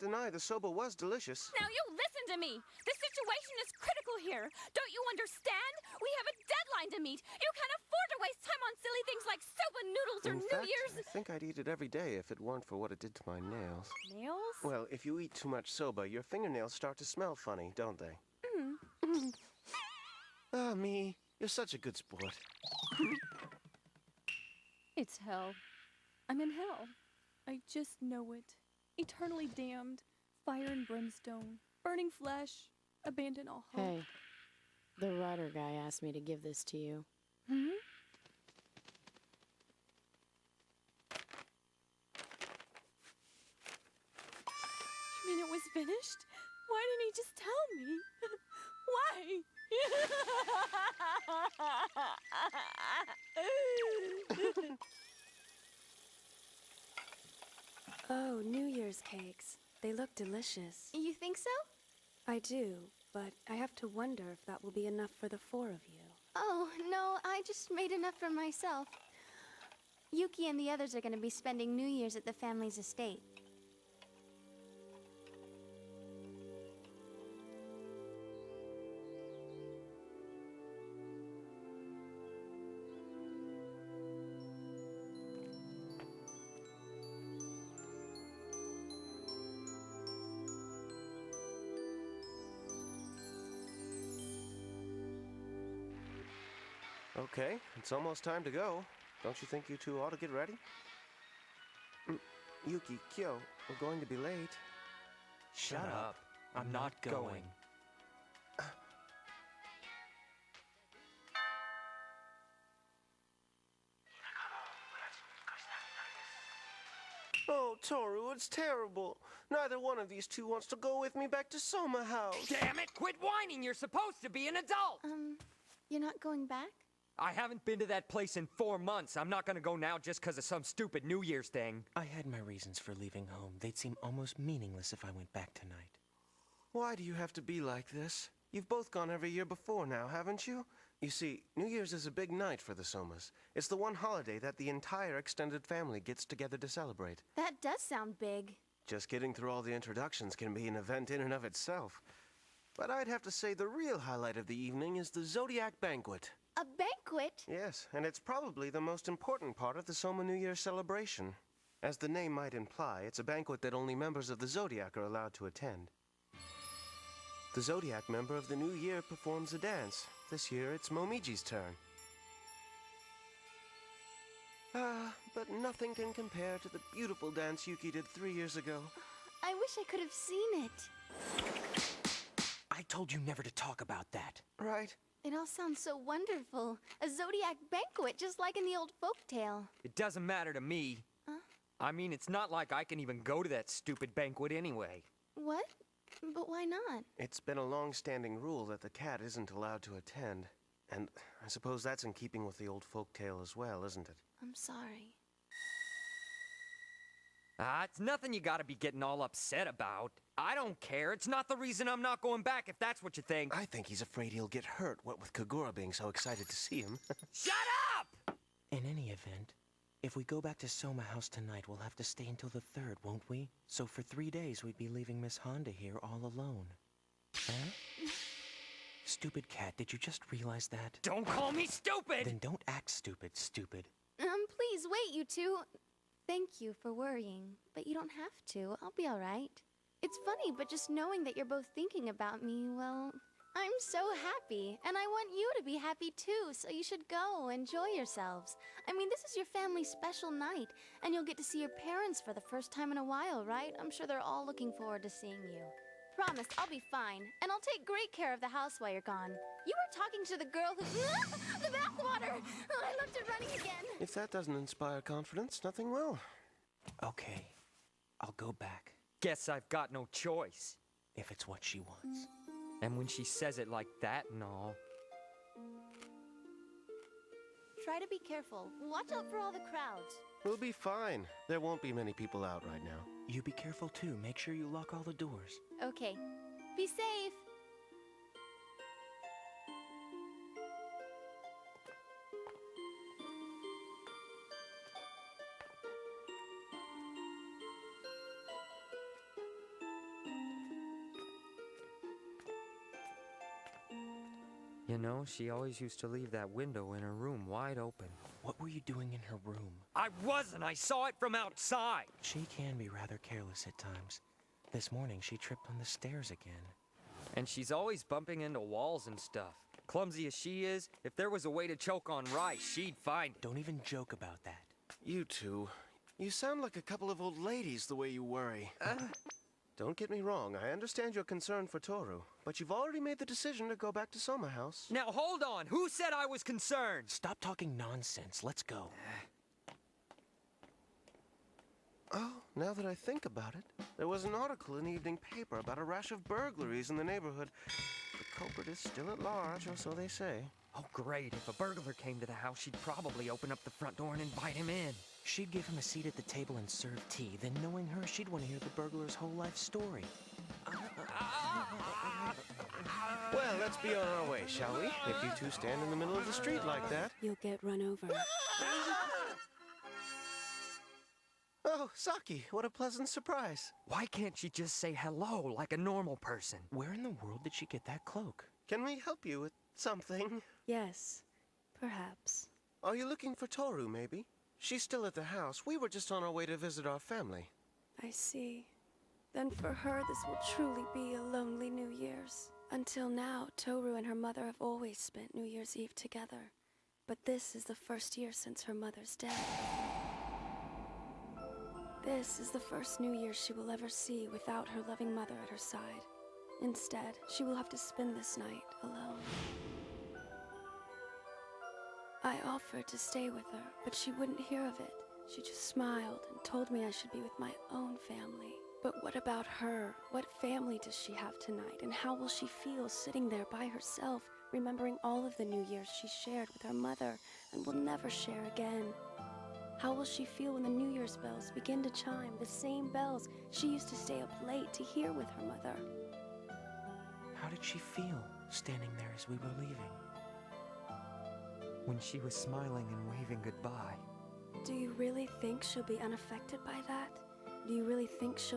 deny the soba was delicious. Now you listen to me! The situation is critical here! Don't you understand? We have a deadline to meet! You can't afford to waste time on silly things like soba noodles or In New fact, Year's... I think I'd eat it every day if it weren't for what it did to my nails. Nails? Well, if you eat too much soba, your fingernails start to smell funny, don't they? Ah, me. You're such a good sport. It's hell. I'm in hell. I just know it. Eternally damned. Fire and brimstone. Burning flesh. Abandon all hope. Hey, the rudder guy asked me to give this to you. Hmm? You mean it was finished? Why didn't he just tell me? Why? Oh, New Year's cakes. They look delicious. You think so? I do, but I have to wonder if that will be enough for the four of you. Oh, no, I just made enough for myself. Yuki and the others are going to be spending New Year's at the family's estate. Okay, it's almost time to go. Don't you think you two ought to get ready? Yuki, Kyo, we're going to be late. Shut up. I'm not going. Oh, Tohru, it's terrible. Neither one of these two wants to go with me back to Soma House. Damn it! Quit whining! You're supposed to be an adult! You're not going back? I haven't been to that place in 4 months. I'm not gonna go now just because of some stupid New Year's thing. I had my reasons for leaving home. They'd seem almost meaningless if I went back tonight. Why do you have to be like this? You've both gone every year before now, haven't you? You see, New Year's is a big night for the Somas. It's the one holiday that the entire extended family gets together to celebrate. That does sound big. Just getting through all the introductions can be an event in and of itself. But I'd have to say the real highlight of the evening is the Zodiac Banquet. A banquet? Yes, and it's probably the most important part of the Soma New Year celebration. As the name might imply, it's a banquet that only members of the Zodiac are allowed to attend. The Zodiac member of the New Year performs a dance. This year, it's Momiji's turn. But nothing can compare to the beautiful dance Yuki did 3 years ago. I wish I could have seen it. I told you never to talk about that. Right? It all sounds so wonderful. A Zodiac banquet, just like in the old folktale. It doesn't matter to me. Huh? I mean, it's not like I can even go to that stupid banquet anyway. What? But why not? It's been a long-standing rule that the cat isn't allowed to attend. And I suppose that's in keeping with the old folktale as well, isn't it? I'm sorry. It's nothing you gotta be getting all upset about. I don't care. It's not the reason I'm not going back, if that's what you think. I think he's afraid he'll get hurt, what with Kagura being so excited to see him. Shut up! In any event, if we go back to Soma House tonight, we'll have to stay until the 3rd, won't we? So for 3 days, we'd be leaving Miss Honda here all alone. Huh? Stupid cat, did you just realize that? Don't call me stupid! Then don't act stupid, stupid. Please wait, you two. Thank you for worrying, but you don't have to. I'll be all right. It's funny, but just knowing that you're both thinking about me, well, I'm so happy. And I want you to be happy too, so you should go, enjoy yourselves. I mean, this is your family's special night, and you'll get to see your parents for the first time in a while, right? I'm sure they're all looking forward to seeing you. Promise, I'll be fine, and I'll take great care of the house while you're gone. You were talking to the girl who... the bathwater! I left it running again. If that doesn't inspire confidence, nothing will. Okay, I'll go back, Guess I've got no choice. if it's what she wants. And when she says it like that and all... Try to be careful. Watch out for all the crowds. We'll be fine. There won't be many people out right now. You be careful too. Make sure you lock all the doors. Okay. Be safe. You know, she always used to leave that window in her room wide open. What were you doing in her room? I wasn't! I saw it from outside! She can be rather careless at times. This morning, she tripped on the stairs again. And she's always bumping into walls and stuff. Clumsy as she is, if there was a way to choke on rice, she'd find it. Don't even joke about that. You two, you sound like a couple of old ladies the way you worry. Don't get me wrong, I understand your concern for Tohru, but you've already made the decision to go back to Soma House. Now hold on! Who said I was concerned? Stop talking nonsense. Let's go. Oh, now that I think about it, there was an article in the evening paper about a rash of burglaries in the neighborhood. The culprit is still at large, or so they say. Oh, great. If a burglar came to the house, she'd probably open up the front door and invite him in. She'd give him a seat at the table and serve tea. Then, knowing her, she'd want to hear the burglar's whole life story. Well, let's be on our way, shall we? If you two stand in the middle of the street like that. You'll get run over. Oh, Saki, what a pleasant surprise. Why can't she just say hello like a normal person? Where in the world did she get that cloak? Can we help you with something? Yes, perhaps. Are you looking for Tohru, maybe? She's still at the house. We were just on our way to visit our family. I see. Then for her, this will truly be a lonely New Year's. Until now, Tohru and her mother have always spent New Year's Eve together. But this is the first year since her mother's death. This is the first New Year she will ever see without her loving mother at her side. Instead, she will have to spend this night alone. I offered to stay with her, but she wouldn't hear of it. She just smiled and told me I should be with my own family. But what about her? What family does she have tonight? And how will she feel sitting there by herself, remembering all of the New Years she shared with her mother and will never share again? How will she feel when the New Year's bells begin to chime, the same bells she used to stay up late to hear with her mother? How did she feel, standing there as we were leaving? When she was smiling and waving goodbye. Do you really think she'll be unaffected by that? Do you really think she'll